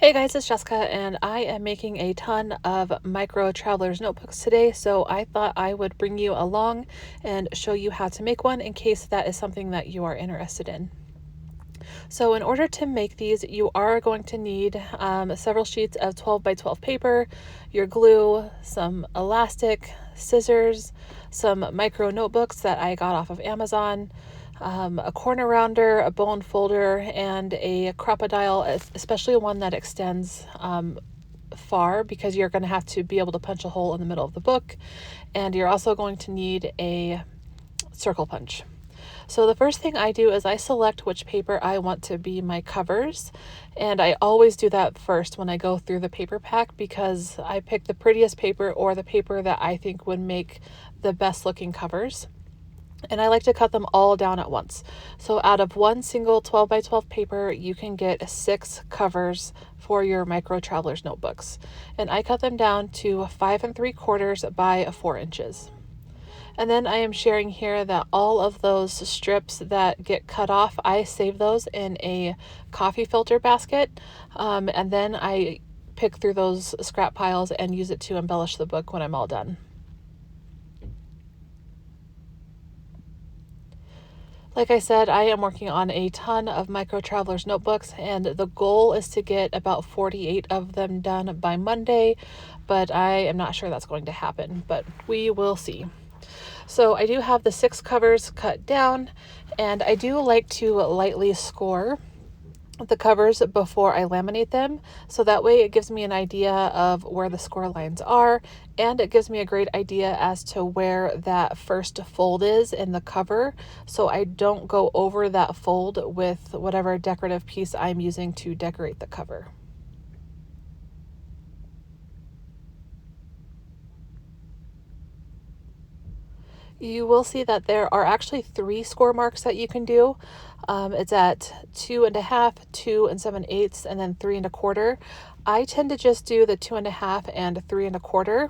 Hey guys, it's Jessica, and I am making a ton of micro traveler's notebooks today, so I thought I would bring you along and show you how to make one in case that is something that you are interested in. So in order to make these, you are going to need several sheets of 12 by 12 paper, your glue, some elastic, scissors, some micro notebooks that I got off of Amazon, a corner rounder, a bone folder, and a crocodile, especially one that extends far, because you're going to have to be able to punch a hole in the middle of the book, and you're also going to need a circle punch. So the first thing I do is I select which paper I want to be my covers, and I always do that first when I go through the paper pack because I pick the prettiest paper or the paper that I think would make the best looking covers. And I like to cut them all down at once. So out of one single 12 by 12 paper, you can get 6 covers for your micro traveler's notebooks. And I cut them down to 5 3/4 by 4 inches. And then I am sharing here that all of those strips that get cut off, I save those in a coffee filter basket. And then I pick through those scrap piles and use it to embellish the book when I'm all done. Like I said, I am working on a ton of micro traveler's notebooks, and the goal is to get about 48 of them done by Monday, but I am not sure that's going to happen, but we will see. So I do have the 6 covers cut down, and I do like to lightly score the covers before I laminate them, so that way it gives me an idea of where the score lines are, and it gives me a great idea as to where that first fold is in the cover, so I don't go over that fold with whatever decorative piece I'm using to decorate the cover. You will see that there are actually 3 score marks that you can do. It's at 2.5, 2 7/8, and then 3 1/4. I tend to just do the 2.5 and 3 1/4.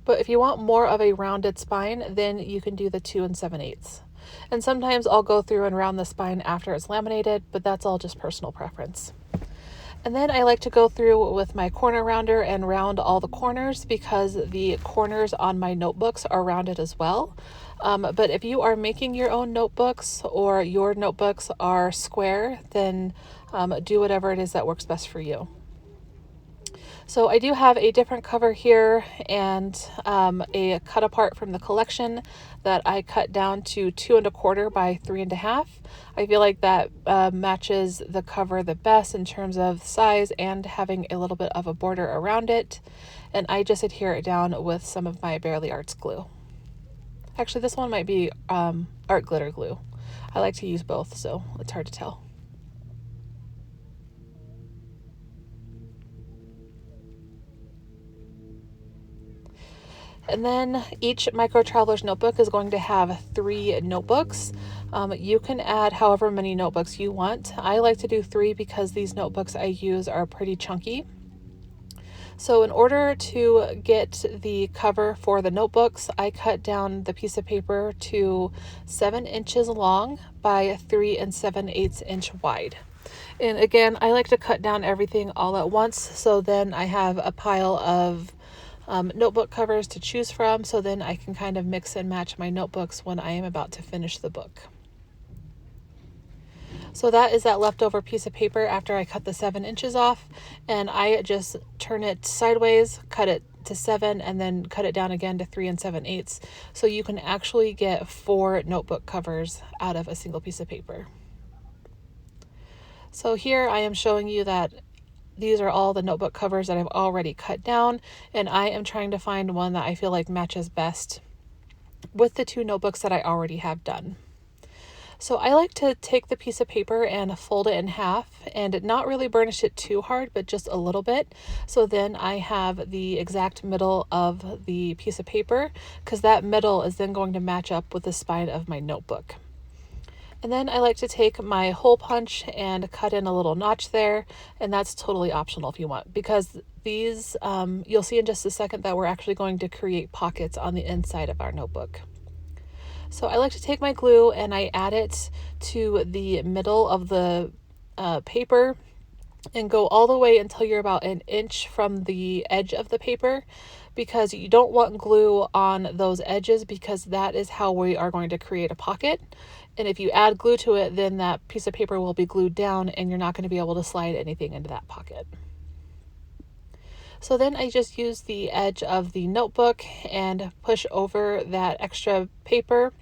But if you want more of a rounded spine, then you can do the 2 7/8. And sometimes I'll go through and round the spine after it's laminated, but that's all just personal preference. And then I like to go through with my corner rounder and round all the corners because the corners on my notebooks are rounded as well. But if you are making your own notebooks or your notebooks are square, then do whatever it is that works best for you. So I do have a different cover here and a cut apart from the collection that I cut down to 2 1/4 by 3 1/2. I feel like that matches the cover the best in terms of size and having a little bit of a border around it. And I just adhere it down with some of my Barely Arts glue. Actually, this one might be art glitter glue. I like to use both, so it's hard to tell. And then each micro traveler's notebook is going to have 3 notebooks. You can add however many notebooks you want. I like to do 3 because these notebooks I use are pretty chunky. So in order to get the cover for the notebooks, I cut down the piece of paper to 7 inches long by 3 7/8 inch wide. And again, I like to cut down everything all at once, so then I have a pile of notebook covers to choose from, so then I can kind of mix and match my notebooks when I am about to finish the book. So that is that leftover piece of paper after I cut the 7 inches off, and I just turn it sideways, cut it to 7, and then cut it down again to 3 7/8, so you can actually get 4 notebook covers out of a single piece of paper. So here I am showing you that these are all the notebook covers that I've already cut down, and I am trying to find one that I feel like matches best with the 2 notebooks that I already have done. So I like to take the piece of paper and fold it in half and not really burnish it too hard, but just a little bit. So then I have the exact middle of the piece of paper, because that middle is then going to match up with the spine of my notebook. And then I like to take my hole punch and cut in a little notch there, and that's totally optional if you want, because these, you'll see in just a second that we're actually going to create pockets on the inside of our notebook. So I like to take my glue and I add it to the middle of the paper and go all the way until you're about an inch from the edge of the paper, because you don't want glue on those edges, because that is how we are going to create a pocket. And if you add glue to it, then that piece of paper will be glued down and you're not going to be able to slide anything into that pocket. So then I just use the edge of the notebook and push over that extra paper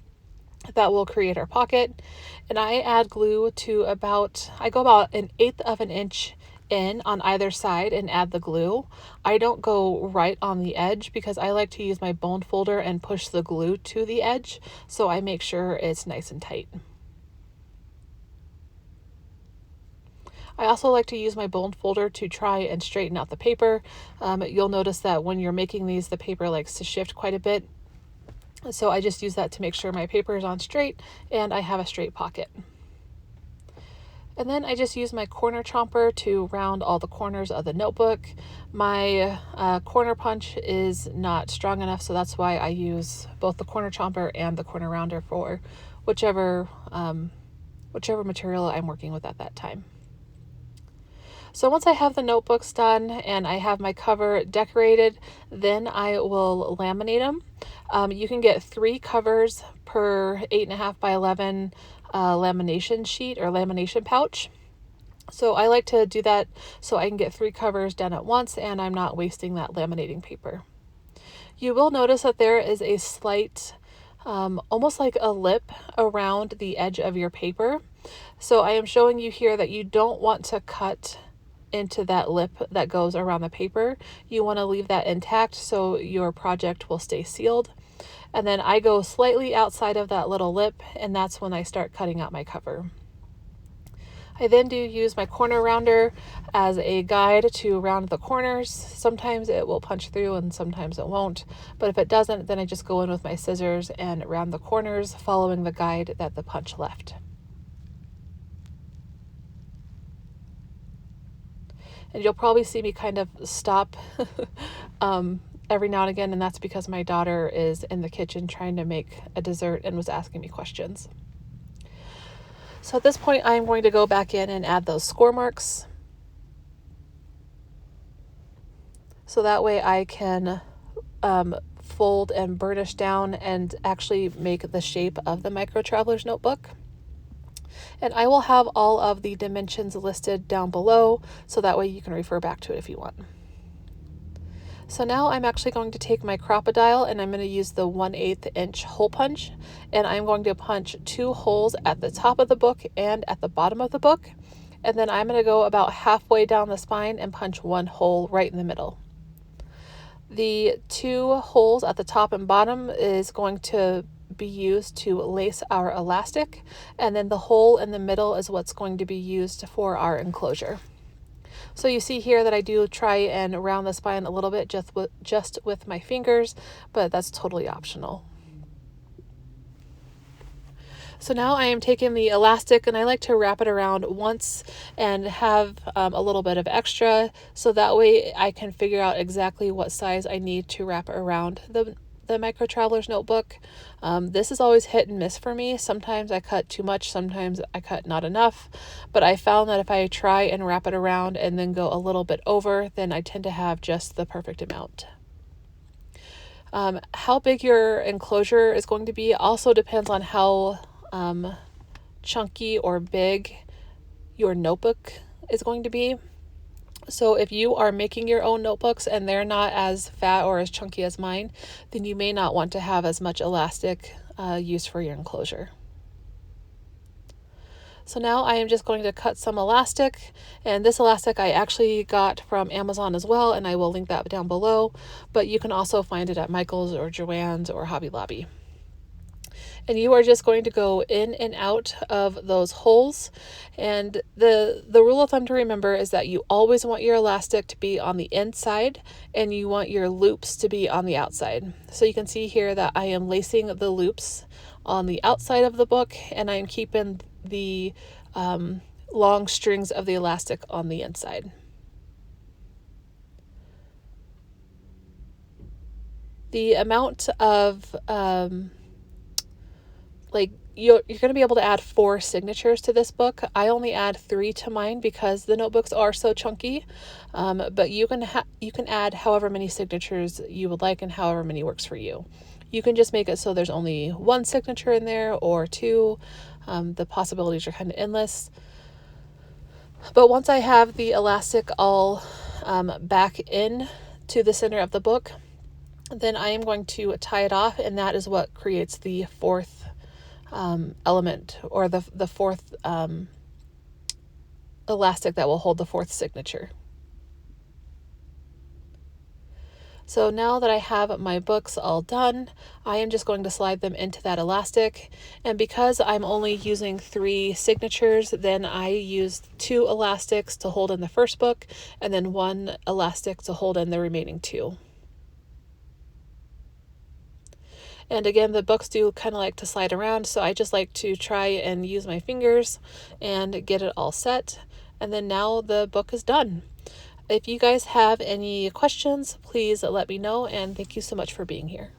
that will create our pocket. And I add glue to I go about 1/8 of an inch in on either side and add the glue. I don't go right on the edge because I like to use my bone folder and push the glue to the edge, so I make sure it's nice and tight. I also like to use my bone folder to try and straighten out the paper. You'll notice that when you're making these, the paper likes to shift quite a bit. So I just use that to make sure my paper is on straight and I have a straight pocket. And then I just use my corner chomper to round all the corners of the notebook. My corner punch is not strong enough, so that's why I use both the corner chomper and the corner rounder for whichever material I'm working with at that time. So once I have the notebooks done and I have my cover decorated, then I will laminate them. You can get 3 covers per 8.5 by 11 lamination sheet or lamination pouch. So I like to do that so I can get 3 covers done at once and I'm not wasting that laminating paper. You will notice that there is a slight, almost like a lip around the edge of your paper. So I am showing you here that you don't want to cut into that lip that goes around the paper. You want to leave that intact so your project will stay sealed. And then I go slightly outside of that little lip, and that's when I start cutting out my cover. I then do use my corner rounder as a guide to round the corners. Sometimes it will punch through and sometimes it won't, but if it doesn't, then I just go in with my scissors and round the corners following the guide that the punch left. And you'll probably see me kind of stop every now and again, and that's because my daughter is in the kitchen trying to make a dessert and was asking me questions. So at this point, I'm going to go back in and add those score marks. So that way I can fold and burnish down and actually make the shape of the Micro Traveler's Notebook. And I will have all of the dimensions listed down below, so that way you can refer back to it if you want. So now I'm actually going to take my Crop-A-Dile and I'm going to use the 1/8 inch hole punch, and I'm going to punch 2 holes at the top of the book and at the bottom of the book. And then I'm going to go about halfway down the spine and punch 1 hole right in the middle. The 2 holes at the top and bottom is going to be used to lace our elastic, and then the hole in the middle is what's going to be used for our enclosure. So you see here that I do try and round the spine a little bit just with my fingers, but that's totally optional. So now I am taking the elastic and I like to wrap it around once and have a little bit of extra, so that way I can figure out exactly what size I need to wrap around the Micro Traveler's Notebook. This is always hit and miss for me. Sometimes I cut too much, sometimes I cut not enough, but I found that if I try and wrap it around and then go a little bit over, then I tend to have just the perfect amount. How big your enclosure is going to be also depends on how chunky or big your notebook is going to be. So if you are making your own notebooks and they're not as fat or as chunky as mine, then you may not want to have as much elastic used for your enclosure. So now I am just going to cut some elastic, and this elastic I actually got from Amazon as well, and I will link that down below, but you can also find it at Michael's or Joann's or Hobby Lobby. And you are just going to go in and out of those holes. And the rule of thumb to remember is that you always want your elastic to be on the inside and you want your loops to be on the outside. So you can see here that I am lacing the loops on the outside of the book, and I am keeping the long strings of the elastic on the inside. The amount of like you're going to be able to add 4 signatures to this book. I only add 3 to mine because the notebooks are so chunky. But you can add however many signatures you would like and however many works for you. You can just make it so there's only 1 signature in there or 2. The possibilities are kind of endless. But once I have the elastic all back in to the center of the book, then I am going to tie it off, and that is what creates the 4th element, or the 4th elastic that will hold the 4th signature. So now that I have my books all done, I am just going to slide them into that elastic. And because I'm only using 3 signatures, then I used 2 elastics to hold in the first book and then 1 elastic to hold in the remaining 2. And again, the books do kind of like to slide around, so I just like to try and use my fingers and get it all set. And then now the book is done. If you guys have any questions, please let me know, and thank you so much for being here.